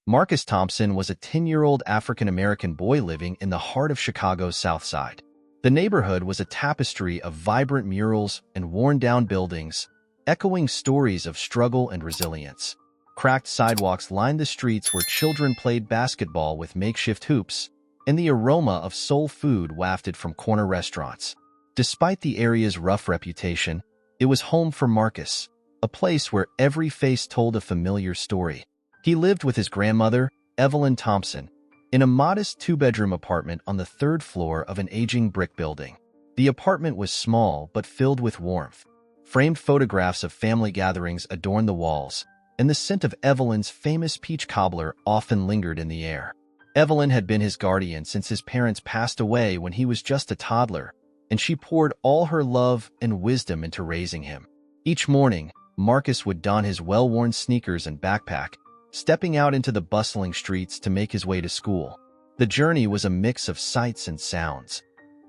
Marcus Thompson was a 10-year-old African-American boy living in the heart of Chicago's South Side. The neighborhood was a tapestry of vibrant murals and worn-down buildings, echoing stories of struggle and resilience. Cracked sidewalks lined the streets where children played basketball with makeshift hoops, and the aroma of soul food wafted from corner restaurants. Despite the area's rough reputation, it was home for Marcus, a place where every face told a familiar story. He lived with his grandmother, Evelyn Thompson, in a modest two-bedroom apartment on the third floor of an aging brick building. The apartment was small but filled with warmth. Framed photographs of family gatherings adorned the walls, and the scent of Evelyn's famous peach cobbler often lingered in the air. Evelyn had been his guardian since his parents passed away when he was just a toddler, and she poured all her love and wisdom into raising him. Each morning, Marcus would don his well-worn sneakers and backpack, stepping out into the bustling streets to make his way to school. The journey was a mix of sights and sounds.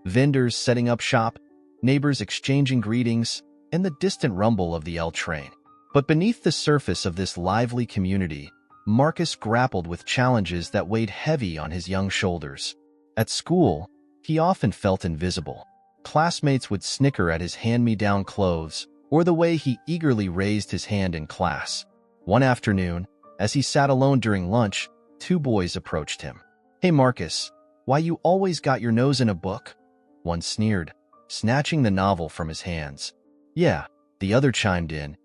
Vendors setting up shop, neighbors exchanging greetings, and the distant rumble of the L train. But beneath the surface of this lively community, Marcus grappled with challenges that weighed heavy on his young shoulders. At school, he often felt invisible. Classmates would snicker at his hand-me-down clothes or the way he eagerly raised his hand in class. One afternoon, as he sat alone during lunch, two boys approached him. "Hey Marcus, why you always got your nose in a book?" One sneered, snatching the novel from his hands. "Yeah," the other chimed in.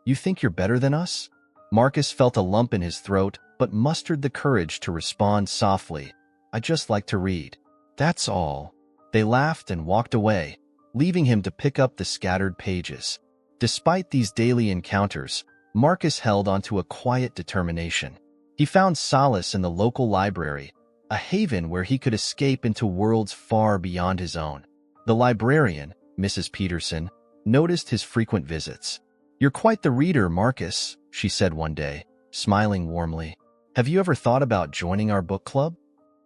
"You think you're better than us?" Marcus felt a lump in his throat, but mustered the courage to respond softly. "I just like to read. That's all." They laughed and walked away, leaving him to pick up the scattered pages. Despite these daily encounters, Marcus held onto a quiet determination. He found solace in the local library, a haven where he could escape into worlds far beyond his own. The librarian, Mrs. Peterson, noticed his frequent visits. "You're quite the reader, Marcus," she said one day, smiling warmly. "Have you ever thought about joining our book club?"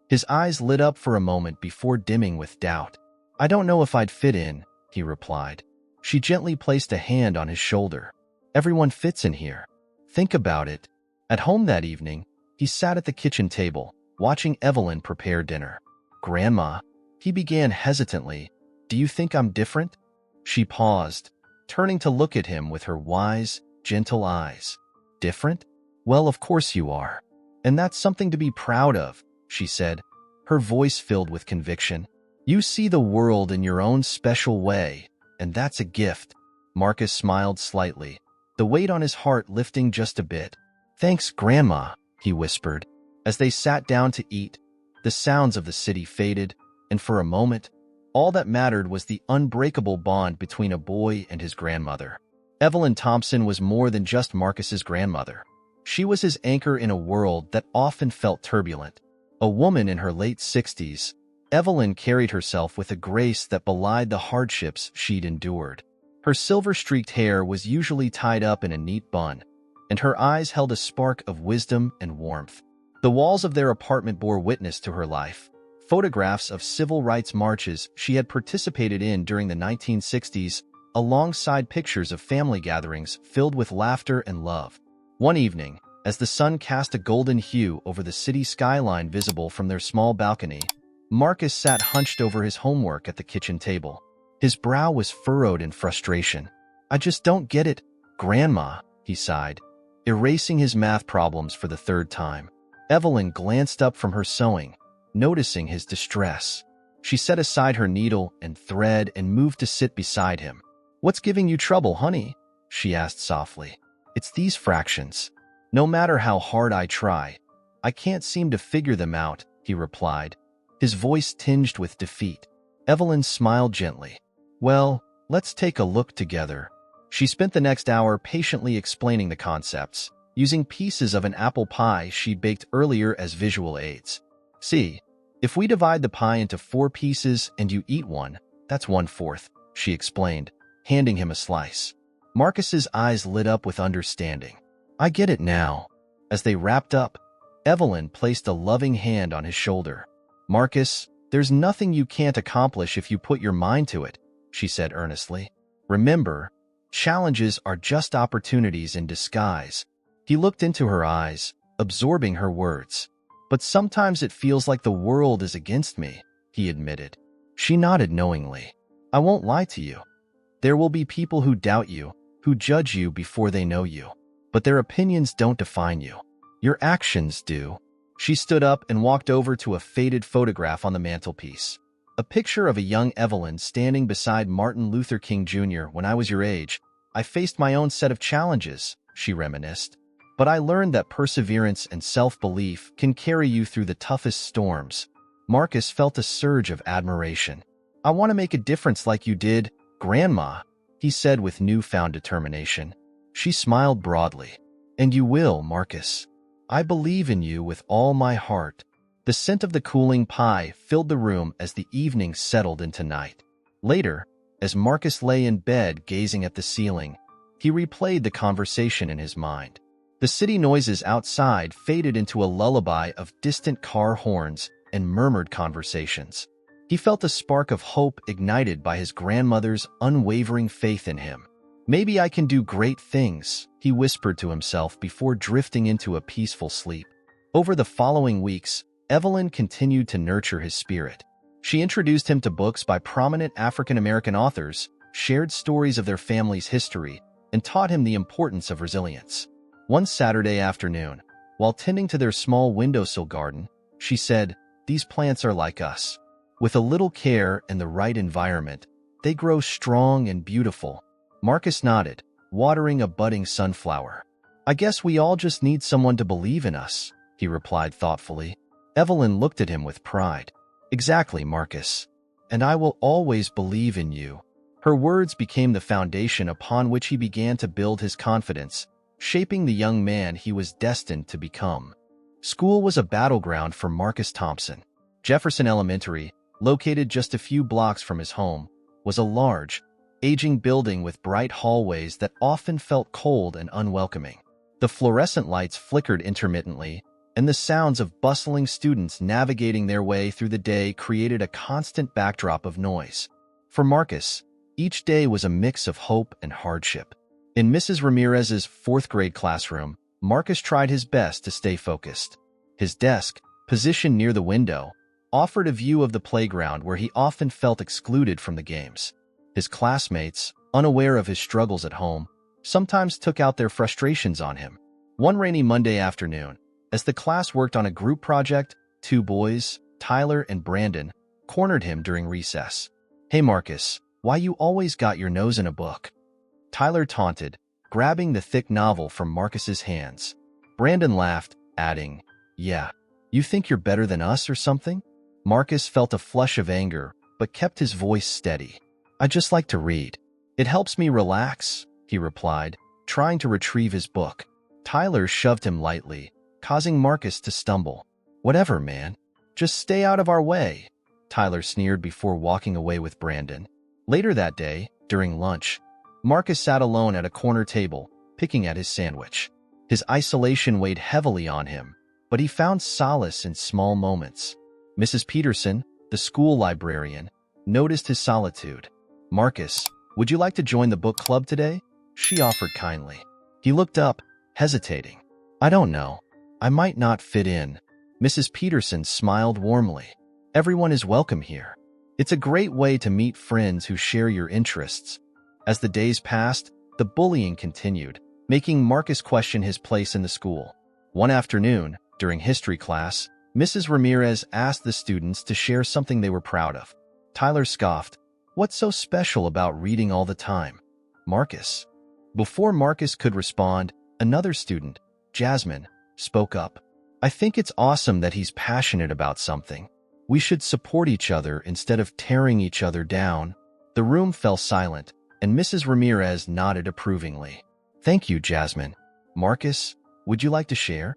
His eyes lit up for a moment before dimming with doubt. "I don't know if I'd fit in," he replied. She gently placed a hand on his shoulder. "Everyone fits in here. Think about it." At home that evening, he sat at the kitchen table, watching Evelyn prepare dinner. "Grandma," he began hesitantly, "do you think I'm different?" She paused, turning to look at him with her wise, gentle eyes. "Different? Well, of course you are. And that's something to be proud of," she said, her voice filled with conviction. "You see the world in your own special way, and that's a gift." Marcus smiled slightly, the weight on his heart lifting just a bit. "Thanks, Grandma," he whispered. As they sat down to eat, the sounds of the city faded, and for a moment, all that mattered was the unbreakable bond between a boy and his grandmother. Evelyn Thompson was more than just Marcus's grandmother. She was his anchor in a world that often felt turbulent. A woman in her late 60s, Evelyn carried herself with a grace that belied the hardships she'd endured. Her silver-streaked hair was usually tied up in a neat bun, and her eyes held a spark of wisdom and warmth. The walls of their apartment bore witness to her life. Photographs of civil rights marches she had participated in during the 1960s, alongside pictures of family gatherings filled with laughter and love. One evening, as the sun cast a golden hue over the city skyline visible from their small balcony, Marcus sat hunched over his homework at the kitchen table. His brow was furrowed in frustration. "I just don't get it, Grandma," he sighed, erasing his math problems for the third time. Evelyn glanced up from her sewing, noticing his distress. She set aside her needle and thread and moved to sit beside him. "What's giving you trouble, honey?" she asked softly. "It's these fractions. No matter how hard I try, I can't seem to figure them out," he replied, his voice tinged with defeat. Evelyn smiled gently. "Well, let's take a look together." She spent the next hour patiently explaining the concepts, using pieces of an apple pie she'd baked earlier as visual aids. "See, if we divide the pie into 4 pieces and you eat one, that's 1/4, she explained, handing him a slice. Marcus's eyes lit up with understanding. "I get it now." As they wrapped up, Evelyn placed a loving hand on his shoulder. "Marcus, there's nothing you can't accomplish if you put your mind to it," she said earnestly. "Remember, challenges are just opportunities in disguise." He looked into her eyes, absorbing her words. But sometimes it feels like the world is against me, he admitted. She nodded knowingly. I won't lie to you. There will be people who doubt you, who judge you before they know you. But their opinions don't define you. Your actions do. She stood up and walked over to a faded photograph on the mantelpiece. A picture of a young Evelyn standing beside Martin Luther King Jr. When I was your age, I faced my own set of challenges, she reminisced. But I learned that perseverance and self-belief can carry you through the toughest storms. Marcus felt a surge of admiration. I want to make a difference like you did, Grandma, he said with newfound determination. She smiled broadly. And you will, Marcus. I believe in you with all my heart. The scent of the cooling pie filled the room as the evening settled into night. Later, as Marcus lay in bed gazing at the ceiling, he replayed the conversation in his mind. The city noises outside faded into a lullaby of distant car horns and murmured conversations. He felt a spark of hope ignited by his grandmother's unwavering faith in him. Maybe I can do great things, he whispered to himself before drifting into a peaceful sleep. Over the following weeks, Evelyn continued to nurture his spirit. She introduced him to books by prominent African-American authors, shared stories of their family's history, and taught him the importance of resilience. One Saturday afternoon, while tending to their small windowsill garden, she said, "These plants are like us. With a little care and the right environment, they grow strong and beautiful." Marcus nodded, watering a budding sunflower. "I guess we all just need someone to believe in us," he replied thoughtfully. Evelyn looked at him with pride. "Exactly, Marcus. And I will always believe in you." Her words became the foundation upon which he began to build his confidence, shaping the young man he was destined to become. School was a battleground for Marcus Thompson. Jefferson Elementary, located just a few blocks from his home, was a large, aging building with bright hallways that often felt cold and unwelcoming. The fluorescent lights flickered intermittently, and the sounds of bustling students navigating their way through the day created a constant backdrop of noise. For Marcus, each day was a mix of hope and hardship. In Mrs. Ramirez's fourth-grade classroom, Marcus tried his best to stay focused. His desk, positioned near the window, offered a view of the playground where he often felt excluded from the games. His classmates, unaware of his struggles at home, sometimes took out their frustrations on him. One rainy Monday afternoon, as the class worked on a group project, two boys, Tyler and Brandon, cornered him during recess. "Hey Marcus, why you always got your nose in a book?" Tyler taunted, grabbing the thick novel from Marcus's hands. Brandon laughed, adding, "Yeah, you think you're better than us or something?" Marcus felt a flush of anger, but kept his voice steady. "I just like to read. It helps me relax," he replied, trying to retrieve his book. Tyler shoved him lightly, causing Marcus to stumble. "Whatever, man. Just stay out of our way," Tyler sneered before walking away with Brandon. Later that day, during lunch, Marcus sat alone at a corner table, picking at his sandwich. His isolation weighed heavily on him, but he found solace in small moments. Mrs. Peterson, the school librarian, noticed his solitude. "Marcus, would you like to join the book club today?" she offered kindly. He looked up, hesitating. "I don't know. I might not fit in." Mrs. Peterson smiled warmly. "Everyone is welcome here. It's a great way to meet friends who share your interests." As the days passed, the bullying continued, making Marcus question his place in the school. One afternoon, during history class, Mrs. Ramirez asked the students to share something they were proud of. Tyler scoffed, "What's so special about reading all the time, Marcus?" Before Marcus could respond, another student, Jasmine, spoke up. "I think it's awesome that he's passionate about something. We should support each other instead of tearing each other down." The room fell silent, and Mrs. Ramirez nodded approvingly. "Thank you, Jasmine. Marcus, would you like to share?"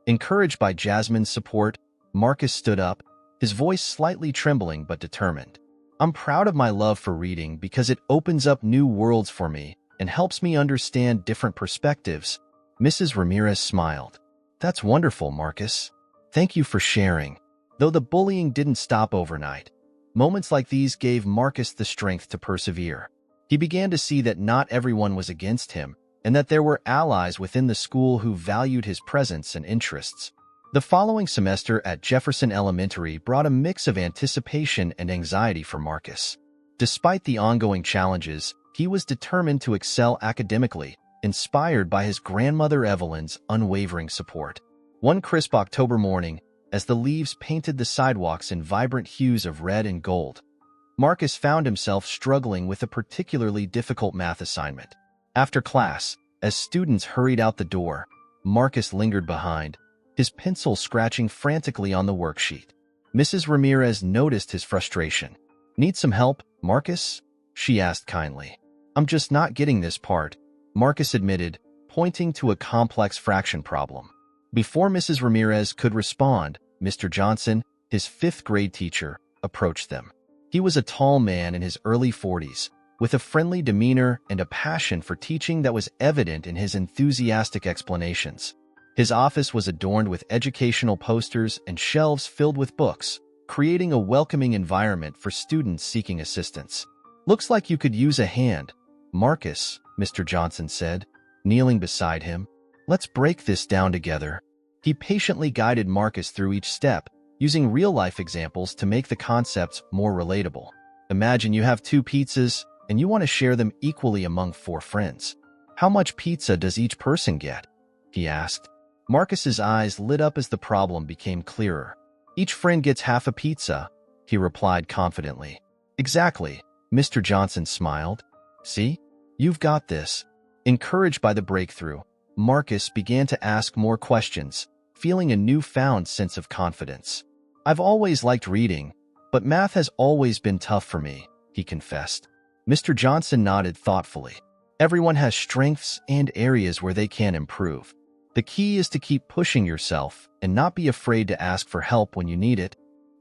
Encouraged by Jasmine's support, Marcus stood up, his voice slightly trembling but determined. "I'm proud of my love for reading because it opens up new worlds for me and helps me understand different perspectives." Mrs. Ramirez smiled. "That's wonderful, Marcus. Thank you for sharing." Though the bullying didn't stop overnight, moments like these gave Marcus the strength to persevere. He began to see that not everyone was against him, and that there were allies within the school who valued his presence and interests. The following semester at Jefferson Elementary brought a mix of anticipation and anxiety for Marcus. Despite the ongoing challenges, he was determined to excel academically, inspired by his grandmother Evelyn's unwavering support. One crisp October morning, as the leaves painted the sidewalks in vibrant hues of red and gold, Marcus found himself struggling with a particularly difficult math assignment. After class, as students hurried out the door, Marcus lingered behind, his pencil scratching frantically on the worksheet. Mrs. Ramirez noticed his frustration. "Need some help, Marcus?" she asked kindly. "I'm just not getting this part," Marcus admitted, pointing to a complex fraction problem. Before Mrs. Ramirez could respond, Mr. Johnson, his fifth-grade teacher, approached them. He was a tall man in his early 40s, with a friendly demeanor and a passion for teaching that was evident in his enthusiastic explanations. His office was adorned with educational posters and shelves filled with books, creating a welcoming environment for students seeking assistance. "Looks like you could use a hand, Marcus," Mr. Johnson said, kneeling beside him. "Let's break this down together." He patiently guided Marcus through each step, using real-life examples to make the concepts more relatable. Imagine you have 2 pizzas, and you want to share them equally among 4 friends. "How much pizza does each person get?" he asked. Marcus's eyes lit up as the problem became clearer. "Each friend gets half a pizza," he replied confidently. "Exactly," Mr. Johnson smiled. "See? You've got this." Encouraged by the breakthrough, Marcus began to ask more questions, feeling a newfound sense of confidence. "I've always liked reading, but math has always been tough for me," he confessed. Mr. Johnson nodded thoughtfully. "Everyone has strengths and areas where they can improve. The key is to keep pushing yourself and not be afraid to ask for help when you need it."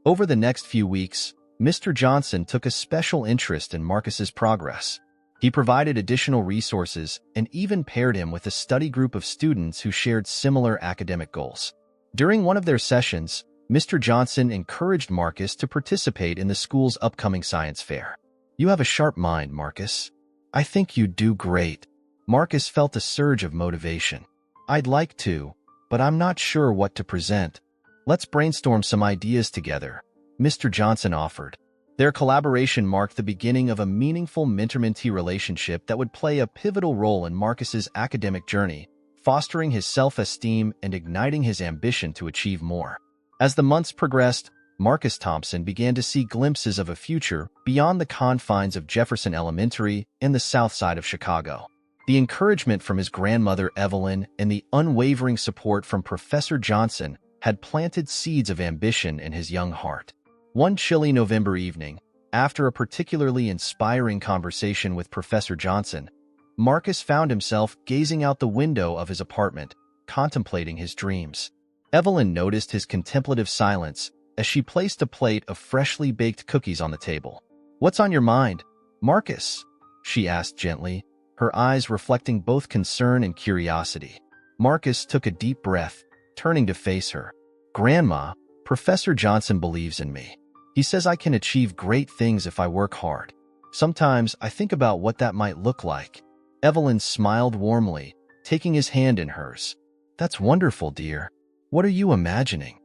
Over the next few weeks, Mr. Johnson took a special interest in Marcus's progress. He provided additional resources and even paired him with a study group of students who shared similar academic goals. During one of their sessions, Mr. Johnson encouraged Marcus to participate in the school's upcoming science fair. "You have a sharp mind, Marcus. I think you'd do great." Marcus felt a surge of motivation. "I'd like to, but I'm not sure what to present. Let's brainstorm some ideas together," Mr. Johnson offered. Their collaboration marked the beginning of a meaningful mentor-mentee relationship that would play a pivotal role in Marcus's academic journey, fostering his self-esteem and igniting his ambition to achieve more. As the months progressed, Marcus Thompson began to see glimpses of a future beyond the confines of Jefferson Elementary and the south side of Chicago. The encouragement from his grandmother Evelyn and the unwavering support from Professor Johnson had planted seeds of ambition in his young heart. One chilly November evening, after a particularly inspiring conversation with Professor Johnson, Marcus found himself gazing out the window of his apartment, contemplating his dreams. Evelyn noticed his contemplative silence as she placed a plate of freshly baked cookies on the table. "What's on your mind, Marcus?" she asked gently, her eyes reflecting both concern and curiosity. Marcus took a deep breath, turning to face her. "Grandma, Professor Johnson believes in me. He says I can achieve great things if I work hard. Sometimes I think about what that might look like." Evelyn smiled warmly, taking his hand in hers. "That's wonderful, dear. What are you imagining?"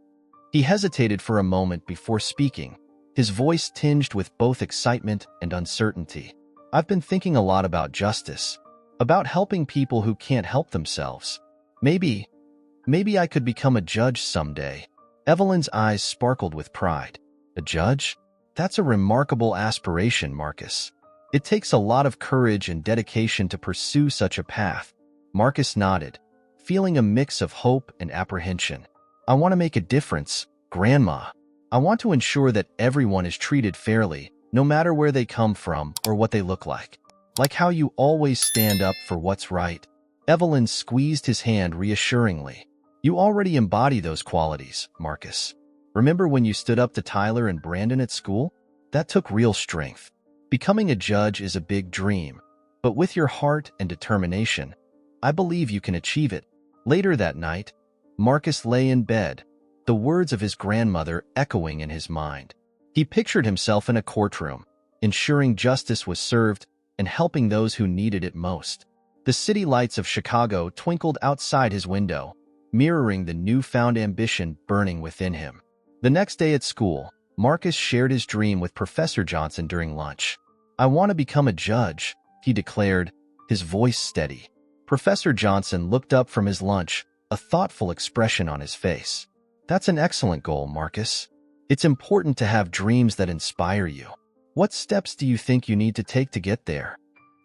He hesitated for a moment before speaking, his voice tinged with both excitement and uncertainty. "I've been thinking a lot about justice, about helping people who can't help themselves. Maybe I could become a judge someday." Evelyn's eyes sparkled with pride. "A judge? That's a remarkable aspiration, Marcus. It takes a lot of courage and dedication to pursue such a path." Marcus nodded, feeling a mix of hope and apprehension. "I want to make a difference, Grandma. I want to ensure that everyone is treated fairly, no matter where they come from or what they look like. Like how you always stand up for what's right." Evelyn squeezed his hand reassuringly. "You already embody those qualities, Marcus. Remember when you stood up to Tyler and Brandon at school? That took real strength. Becoming a judge is a big dream, but with your heart and determination, I believe you can achieve it." Later that night, Marcus lay in bed, the words of his grandmother echoing in his mind. He pictured himself in a courtroom, ensuring justice was served and helping those who needed it most. The city lights of Chicago twinkled outside his window, mirroring the newfound ambition burning within him. The next day at school, Marcus shared his dream with Professor Johnson during lunch. "I want to become a judge," he declared, his voice steady. Professor Johnson looked up from his lunch, a thoughtful expression on his face. "That's an excellent goal, Marcus. It's important to have dreams that inspire you. What steps do you think you need to take to get there?"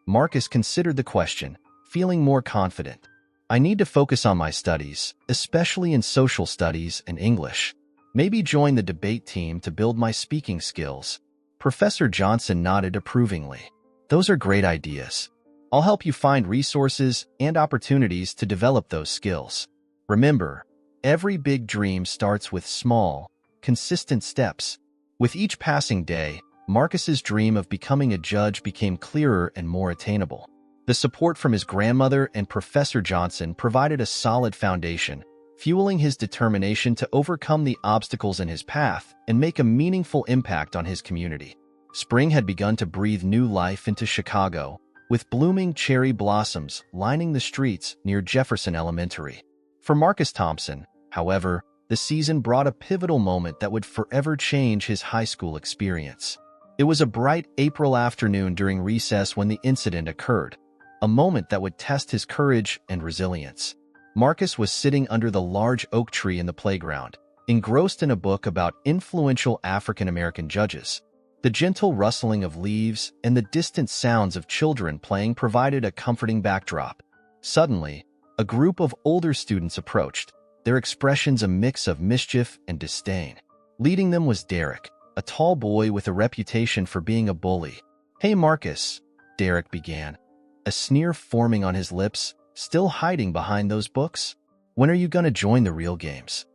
Marcus considered the question, feeling more confident. "I need to focus on my studies, especially in social studies and English. Maybe join the debate team to build my speaking skills." Professor Johnson nodded approvingly. "Those are great ideas. I'll help you find resources and opportunities to develop those skills. Remember, every big dream starts with small, consistent steps." With each passing day, Marcus's dream of becoming a judge became clearer and more attainable. The support from his grandmother and Professor Johnson provided a solid foundation, fueling his determination to overcome the obstacles in his path and make a meaningful impact on his community. Spring had begun to breathe new life into Chicago, with blooming cherry blossoms lining the streets near Jefferson Elementary. For Marcus Thompson, however, the season brought a pivotal moment that would forever change his high school experience. It was a bright April afternoon during recess when the incident occurred, a moment that would test his courage and resilience. Marcus was sitting under the large oak tree in the playground, engrossed in a book about influential African-American judges. The gentle rustling of leaves and the distant sounds of children playing provided a comforting backdrop. Suddenly, a group of older students approached, their expressions a mix of mischief and disdain. Leading them was Derek, a tall boy with a reputation for being a bully. "Hey, Marcus," Derek began, a sneer forming on his lips, still hiding behind those books. "When are you going to join the real games?"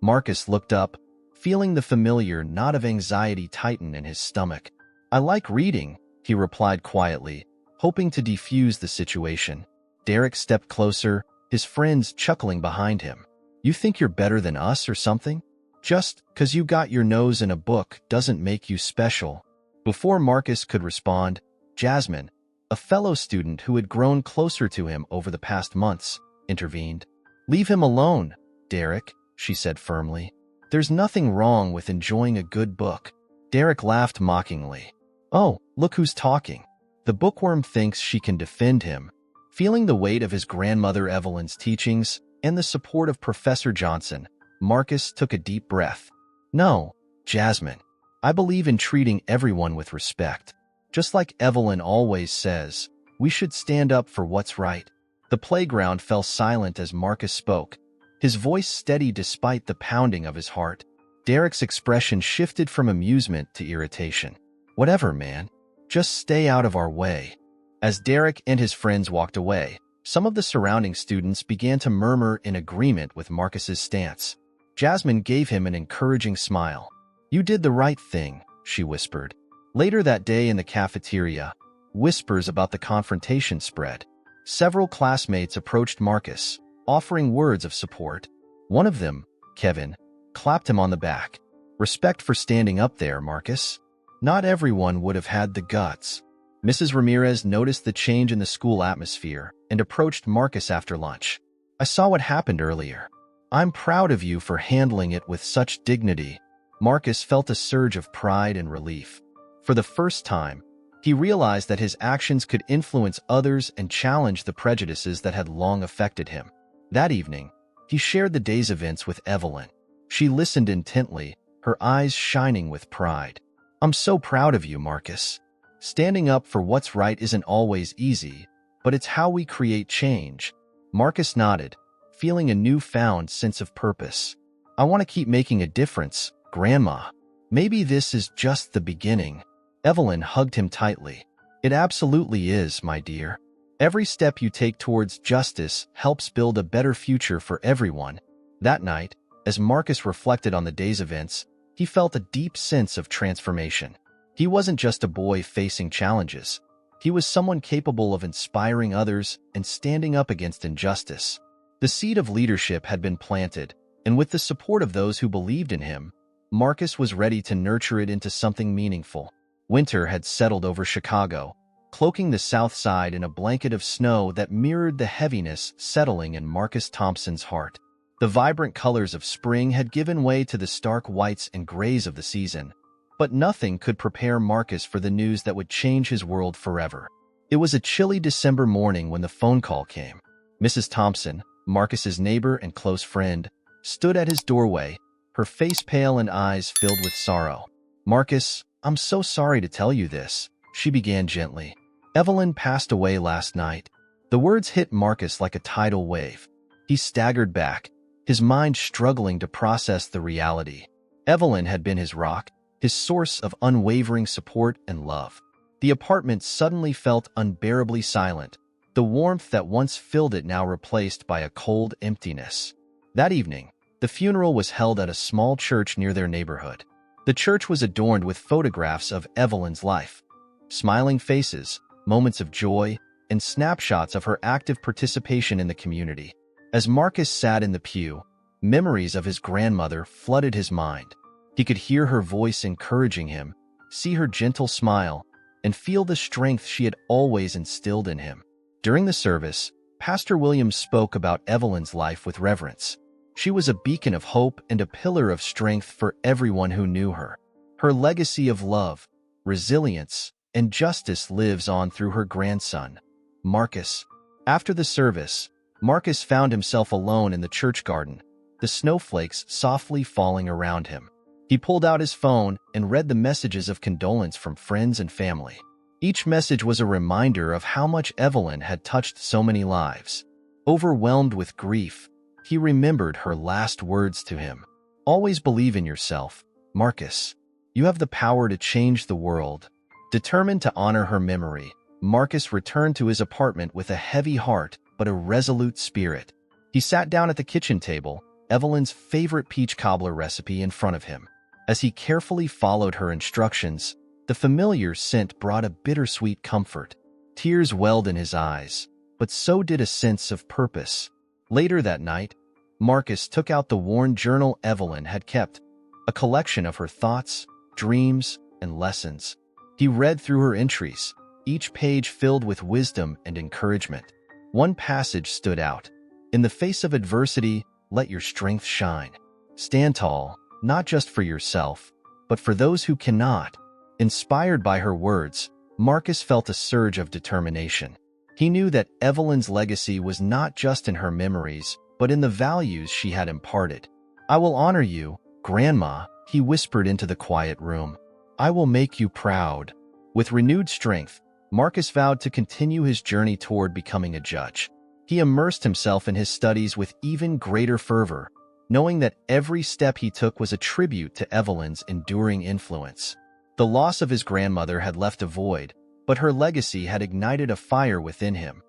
Marcus looked up, feeling the familiar knot of anxiety tighten in his stomach. "I like reading," he replied quietly, hoping to defuse the situation. Derek stepped closer, his friends chuckling behind him. "You think you're better than us or something? Just 'cause you got your nose in a book doesn't make you special." Before Marcus could respond, Jasmine, a fellow student who had grown closer to him over the past months, intervened. "Leave him alone, Derek," she said firmly. "There's nothing wrong with enjoying a good book." Derek laughed mockingly. "Oh, look who's talking." The bookworm thinks she can defend him. Feeling the weight of his grandmother Evelyn's teachings and the support of Professor Johnson, Marcus took a deep breath. "No, Jasmine. I believe in treating everyone with respect. Just like Evelyn always says, we should stand up for what's right." The playground fell silent as Marcus spoke, his voice steady despite the pounding of his heart. Derek's expression shifted from amusement to irritation. "Whatever, man. Just stay out of our way." As Derek and his friends walked away, some of the surrounding students began to murmur in agreement with Marcus's stance. Jasmine gave him an encouraging smile. "You did the right thing," she whispered. Later that day in the cafeteria, whispers about the confrontation spread. Several classmates approached Marcus, offering words of support. One of them, Kevin, clapped him on the back. "Respect for standing up there, Marcus. Not everyone would have had the guts." Mrs. Ramirez noticed the change in the school atmosphere and approached Marcus after lunch. "I saw what happened earlier. I'm proud of you for handling it with such dignity." Marcus felt a surge of pride and relief. For the first time, he realized that his actions could influence others and challenge the prejudices that had long affected him. That evening, he shared the day's events with Evelyn. She listened intently, her eyes shining with pride. "I'm so proud of you, Marcus. Standing up for what's right isn't always easy, but it's how we create change." Marcus nodded, feeling a newfound sense of purpose. "I want to keep making a difference, Grandma. Maybe this is just the beginning." Evelyn hugged him tightly. "It absolutely is, my dear. Every step you take towards justice helps build a better future for everyone." That night, as Marcus reflected on the day's events, he felt a deep sense of transformation. He wasn't just a boy facing challenges. He was someone capable of inspiring others and standing up against injustice. The seed of leadership had been planted, and with the support of those who believed in him, Marcus was ready to nurture it into something meaningful. Winter had settled over Chicago, cloaking the south side in a blanket of snow that mirrored the heaviness settling in Marcus Thompson's heart. The vibrant colors of spring had given way to the stark whites and grays of the season, but nothing could prepare Marcus for the news that would change his world forever. It was a chilly December morning when the phone call came. Mrs. Thompson, Marcus's neighbor and close friend, stood at his doorway, her face pale and eyes filled with sorrow. "Marcus, I'm so sorry to tell you this," she began gently. "Evelyn passed away last night." The words hit Marcus like a tidal wave. He staggered back, his mind struggling to process the reality. Evelyn had been his rock, his source of unwavering support and love. The apartment suddenly felt unbearably silent, the warmth that once filled it now replaced by a cold emptiness. That evening, the funeral was held at a small church near their neighborhood. The church was adorned with photographs of Evelyn's life, smiling faces, moments of joy, and snapshots of her active participation in the community. As Marcus sat in the pew, memories of his grandmother flooded his mind. He could hear her voice encouraging him, see her gentle smile, and feel the strength she had always instilled in him. During the service, Pastor Williams spoke about Evelyn's life with reverence. She was a beacon of hope and a pillar of strength for everyone who knew her. Her legacy of love, resilience, and justice lives on through her grandson, Marcus. After the service, Marcus found himself alone in the church garden, the snowflakes softly falling around him. He pulled out his phone and read the messages of condolence from friends and family. Each message was a reminder of how much Evelyn had touched so many lives. Overwhelmed with grief, he remembered her last words to him. "Always believe in yourself, Marcus. You have the power to change the world." Determined to honor her memory, Marcus returned to his apartment with a heavy heart but a resolute spirit. He sat down at the kitchen table, Evelyn's favorite peach cobbler recipe in front of him. As he carefully followed her instructions, the familiar scent brought a bittersweet comfort. Tears welled in his eyes, but so did a sense of purpose. Later that night, Marcus took out the worn journal Evelyn had kept, a collection of her thoughts, dreams, and lessons. He read through her entries, each page filled with wisdom and encouragement. One passage stood out. "In the face of adversity, let your strength shine. Stand tall, not just for yourself, but for those who cannot." Inspired by her words, Marcus felt a surge of determination. He knew that Evelyn's legacy was not just in her memories, but in the values she had imparted. "I will honor you, Grandma," he whispered into the quiet room. "I will make you proud." With renewed strength, Marcus vowed to continue his journey toward becoming a judge. He immersed himself in his studies with even greater fervor, knowing that every step he took was a tribute to Evelyn's enduring influence. The loss of his grandmother had left a void, but her legacy had ignited a fire within him,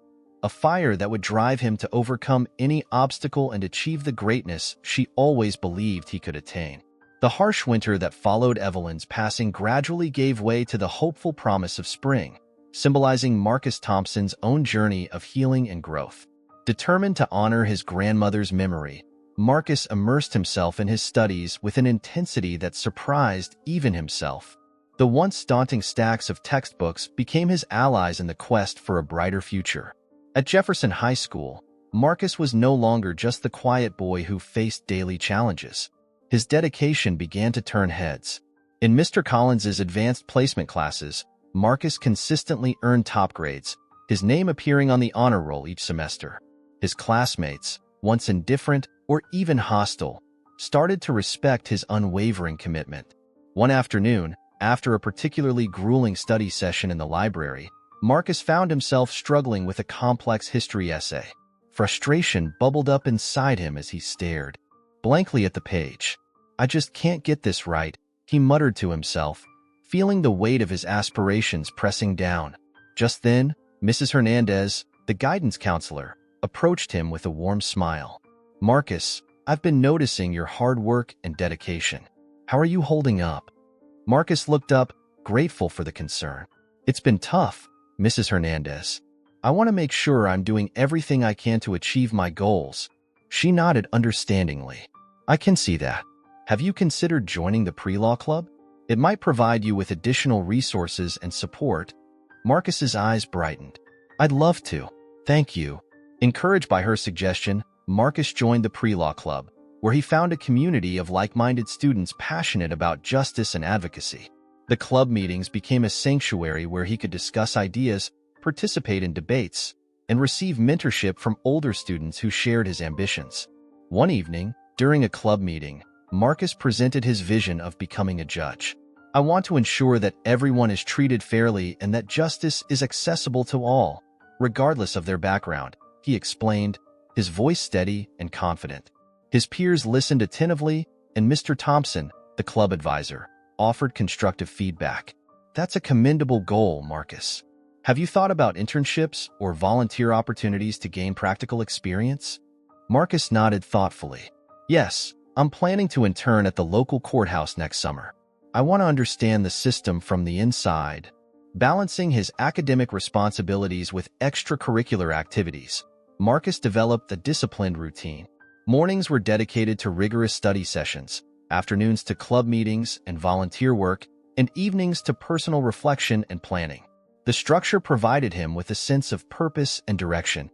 a fire that would drive him to overcome any obstacle and achieve the greatness she always believed he could attain. The harsh winter that followed Evelyn's passing gradually gave way to the hopeful promise of spring, symbolizing Marcus Thompson's own journey of healing and growth. Determined to honor his grandmother's memory, Marcus immersed himself in his studies with an intensity that surprised even himself. The once daunting stacks of textbooks became his allies in the quest for a brighter future. At Jefferson High School, Marcus was no longer just the quiet boy who faced daily challenges. His dedication began to turn heads. In Mr. Collins's advanced placement classes, Marcus consistently earned top grades, his name appearing on the honor roll each semester. His classmates, once indifferent or even hostile, started to respect his unwavering commitment. One afternoon, after a particularly grueling study session in the library, Marcus found himself struggling with a complex history essay. Frustration bubbled up inside him as he stared blankly at the page. "I just can't get this right," he muttered to himself, feeling the weight of his aspirations pressing down. Just then, Mrs. Hernandez, the guidance counselor, approached him with a warm smile. "Marcus, I've been noticing your hard work and dedication. How are you holding up?" Marcus looked up, grateful for the concern. "It's been tough, Mrs. Hernandez. I want to make sure I'm doing everything I can to achieve my goals." She nodded understandingly. "I can see that. Have you considered joining the pre-law club? It might provide you with additional resources and support." Marcus's eyes brightened. I'd love to. Thank you. Encouraged by her suggestion, Marcus joined the pre-law club, where he found a community of like-minded students passionate about justice and advocacy. The club meetings became a sanctuary where he could discuss ideas, participate in debates, and receive mentorship from older students who shared his ambitions. One evening, during a club meeting, Marcus presented his vision of becoming a judge. I want to ensure that everyone is treated fairly and that justice is accessible to all, regardless of their background, he explained, his voice steady and confident. His peers listened attentively, and Mr. Thompson, the club advisor, offered constructive feedback. That's a commendable goal, Marcus. Have you thought about internships or volunteer opportunities to gain practical experience? Marcus nodded thoughtfully. Yes, I'm planning to intern at the local courthouse next summer. I want to understand the system from the inside. Balancing his academic responsibilities with extracurricular activities, Marcus developed a disciplined routine. Mornings were dedicated to rigorous study sessions, afternoons to club meetings and volunteer work, and evenings to personal reflection and planning. The structure provided him with a sense of purpose and direction,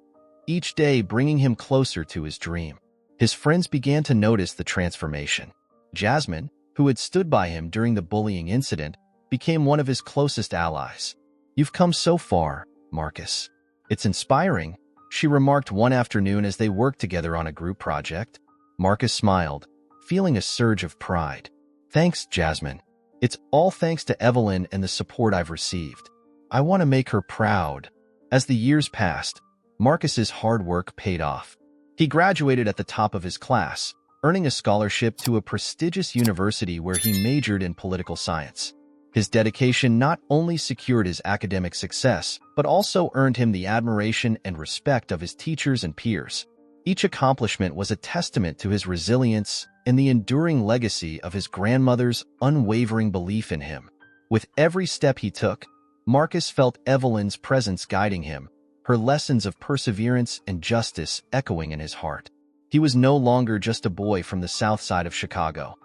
each day bringing him closer to his dream. His friends began to notice the transformation. Jasmine, who had stood by him during the bullying incident, became one of his closest allies. You've come so far, Marcus. It's inspiring, she remarked one afternoon as they worked together on a group project. Marcus smiled, feeling a surge of pride. Thanks, Jasmine. It's all thanks to Evelyn and the support I've received. I want to make her proud. As the years passed, Marcus's hard work paid off. He graduated at the top of his class, earning a scholarship to a prestigious university where he majored in political science. His dedication not only secured his academic success, but also earned him the admiration and respect of his teachers and peers. Each accomplishment was a testament to his resilience and the enduring legacy of his grandmother's unwavering belief in him. With every step he took, Marcus felt Evelyn's presence guiding him, her lessons of perseverance and justice echoing in his heart. He was no longer just a boy from the south side of Chicago.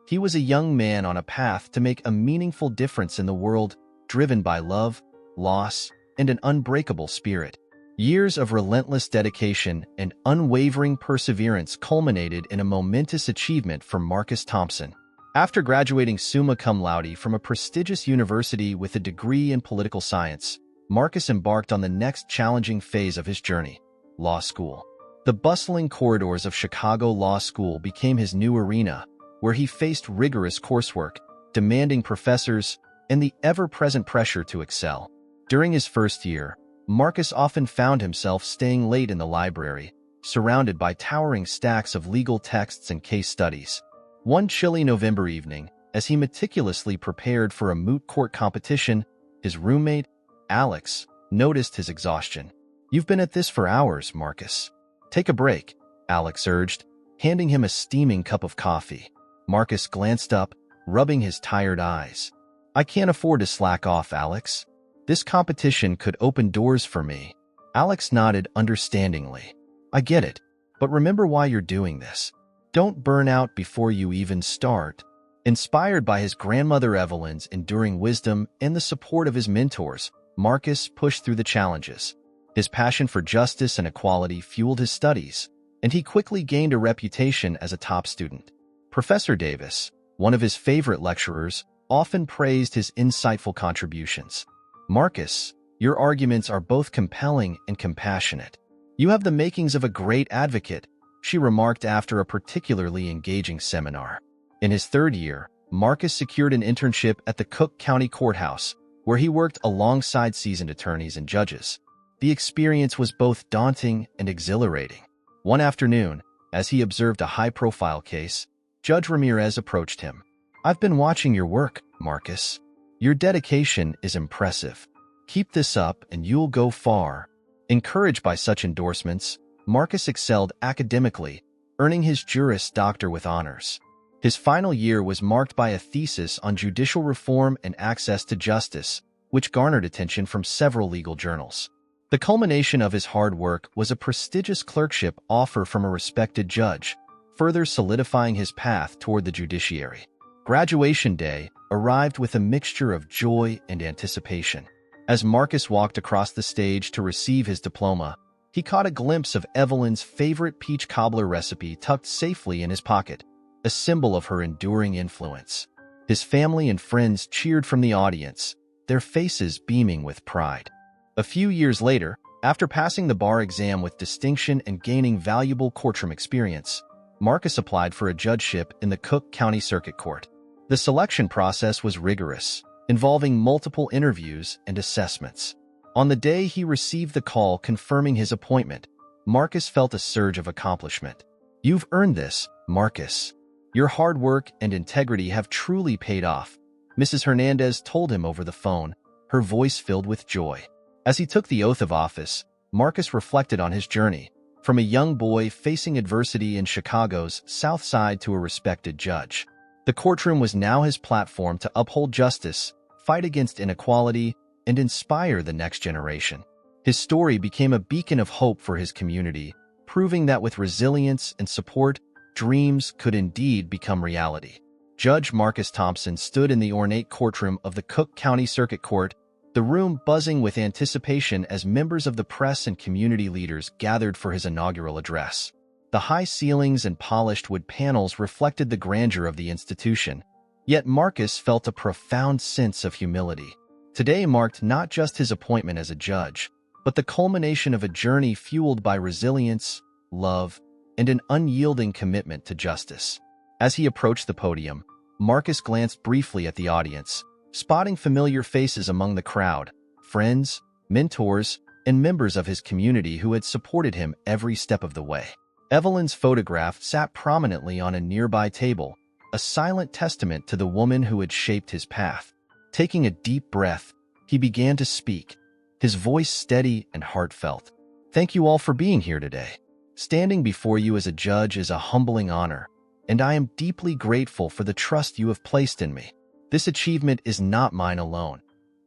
He was a young man on a path to make a meaningful difference in the world, driven by love, loss, and an unbreakable spirit. Years of relentless dedication and unwavering perseverance culminated in a momentous achievement for Marcus Thompson. After graduating summa cum laude from a prestigious university with a degree in political science, Marcus embarked on the next challenging phase of his journey, law school. The bustling corridors of Chicago Law School became his new arena, where he faced rigorous coursework, demanding professors, and the ever-present pressure to excel. During his first year, Marcus often found himself staying late in the library, surrounded by towering stacks of legal texts and case studies. One chilly November evening, as he meticulously prepared for a moot court competition, his roommate, Alex, noticed his exhaustion. You've been at this for hours, Marcus. Take a break, Alex urged, handing him a steaming cup of coffee. Marcus glanced up, rubbing his tired eyes. I can't afford to slack off, Alex. This competition could open doors for me. Alex nodded understandingly. I get it, but remember why you're doing this. Don't burn out before you even start. Inspired by his grandmother Evelyn's enduring wisdom and the support of his mentors, Marcus pushed through the challenges. His passion for justice and equality fueled his studies, and he quickly gained a reputation as a top student. Professor Davis, one of his favorite lecturers, often praised his insightful contributions. Marcus, your arguments are both compelling and compassionate. You have the makings of a great advocate, she remarked after a particularly engaging seminar. In his third year, Marcus secured an internship at the Cook County Courthouse, where he worked alongside seasoned attorneys and judges. The experience was both daunting and exhilarating. One afternoon, as he observed a high-profile case, Judge Ramirez approached him. I've been watching your work, Marcus. Your dedication is impressive. Keep this up and you'll go far. Encouraged by such endorsements, Marcus excelled academically, earning his Juris Doctor with honors. His final year was marked by a thesis on judicial reform and access to justice, which garnered attention from several legal journals. The culmination of his hard work was a prestigious clerkship offer from a respected judge, further solidifying his path toward the judiciary. Graduation day arrived with a mixture of joy and anticipation. As Marcus walked across the stage to receive his diploma, he caught a glimpse of Evelyn's favorite peach cobbler recipe tucked safely in his pocket, a symbol of her enduring influence. His family and friends cheered from the audience, their faces beaming with pride. A few years later, after passing the bar exam with distinction and gaining valuable courtroom experience, Marcus applied for a judgeship in the Cook County Circuit Court. The selection process was rigorous, involving multiple interviews and assessments. On the day he received the call confirming his appointment, Marcus felt a surge of accomplishment. "You've earned this, Marcus. Your hard work and integrity have truly paid off," Mrs. Hernandez told him over the phone, her voice filled with joy. As he took the oath of office, Marcus reflected on his journey, from a young boy facing adversity in Chicago's South Side to a respected judge. The courtroom was now his platform to uphold justice, fight against inequality, and inspire the next generation. His story became a beacon of hope for his community, proving that with resilience and support, dreams could indeed become reality. Judge Marcus Thompson stood in the ornate courtroom of the Cook County Circuit Court, the room buzzing with anticipation as members of the press and community leaders gathered for his inaugural address. The high ceilings and polished wood panels reflected the grandeur of the institution, yet Marcus felt a profound sense of humility. Today marked not just his appointment as a judge, but the culmination of a journey fueled by resilience, love, and an unyielding commitment to justice. As he approached the podium, Marcus glanced briefly at the audience, spotting familiar faces among the crowd, friends, mentors, and members of his community who had supported him every step of the way. Evelyn's photograph sat prominently on a nearby table, a silent testament to the woman who had shaped his path. Taking a deep breath, he began to speak, his voice steady and heartfelt. "Thank you all for being here today. Standing before you as a judge is a humbling honor, and I am deeply grateful for the trust you have placed in me. This achievement is not mine alone.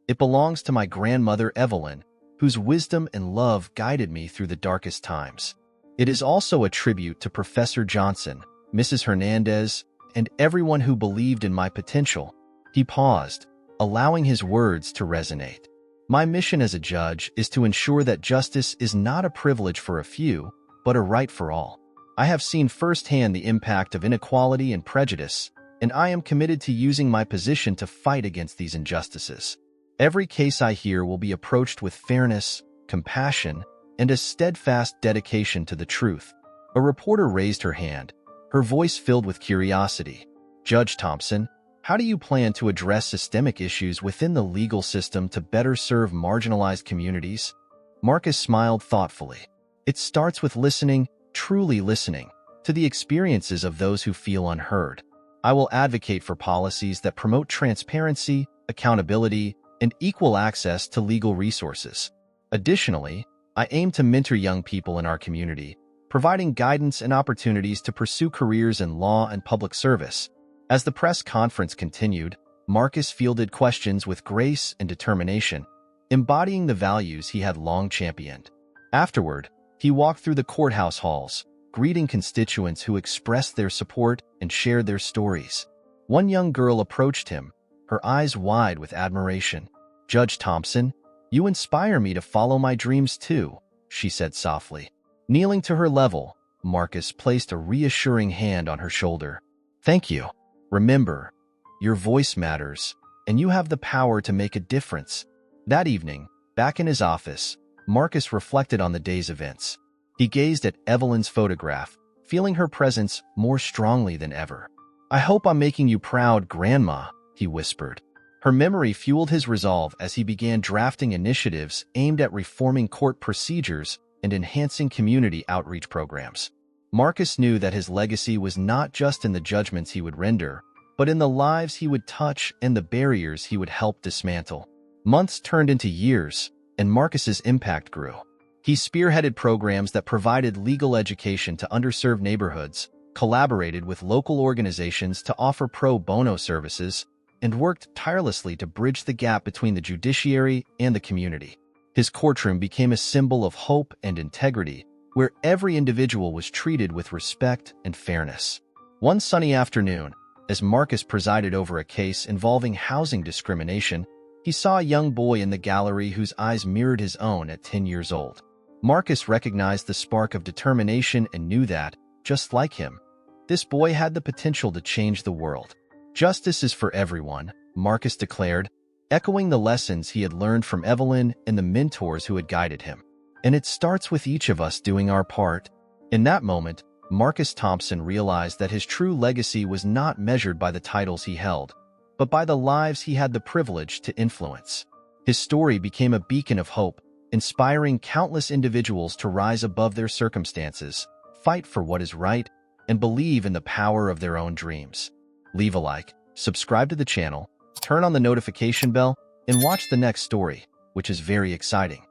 It belongs to my grandmother Evelyn, whose wisdom and love guided me through the darkest times. It is also a tribute to Professor Johnson, Mrs. Hernandez, and everyone who believed in my potential." He paused, allowing his words to resonate. "My mission as a judge is to ensure that justice is not a privilege for a few, but a right for all. I have seen firsthand the impact of inequality and prejudice, and I am committed to using my position to fight against these injustices. Every case I hear will be approached with fairness, compassion, and a steadfast dedication to the truth." A reporter raised her hand, her voice filled with curiosity. "Judge Thompson, how do you plan to address systemic issues within the legal system to better serve marginalized communities?" Marcus smiled thoughtfully. "It starts with listening, truly listening, to the experiences of those who feel unheard. I will advocate for policies that promote transparency, accountability, and equal access to legal resources. Additionally, I aim to mentor young people in our community, providing guidance and opportunities to pursue careers in law and public service." As the press conference continued, Marcus fielded questions with grace and determination, embodying the values he had long championed. Afterward, he walked through the courthouse halls, greeting constituents who expressed their support and shared their stories. One young girl approached him, her eyes wide with admiration. "Judge Thompson, you inspire me to follow my dreams too," she said softly. Kneeling to her level, Marcus placed a reassuring hand on her shoulder. "Thank you. Remember, your voice matters, and you have the power to make a difference." That evening, back in his office, Marcus reflected on the day's events. He gazed at Evelyn's photograph, feeling her presence more strongly than ever. "I hope I'm making you proud, Grandma," he whispered. Her memory fueled his resolve as he began drafting initiatives aimed at reforming court procedures and enhancing community outreach programs. Marcus knew that his legacy was not just in the judgments he would render, but in the lives he would touch and the barriers he would help dismantle. Months turned into years, and Marcus's impact grew. He spearheaded programs that provided legal education to underserved neighborhoods, collaborated with local organizations to offer pro bono services, and worked tirelessly to bridge the gap between the judiciary and the community. His courtroom became a symbol of hope and integrity, where every individual was treated with respect and fairness. One sunny afternoon, as Marcus presided over a case involving housing discrimination, He saw a young boy in the gallery whose eyes mirrored his own at 10 years old. Marcus recognized the spark of determination and knew that, just like him, this boy had the potential to change the world. Justice is for everyone, Marcus declared, echoing the lessons he had learned from Evelyn and the mentors who had guided him. And it starts with each of us doing our part. In that moment, Marcus Thompson realized that his true legacy was not measured by the titles he held, but by the lives he had the privilege to influence. His story became a beacon of hope, inspiring countless individuals to rise above their circumstances, fight for what is right, and believe in the power of their own dreams. Leave a like, subscribe to the channel, turn on the notification bell, and watch the next story, which is very exciting.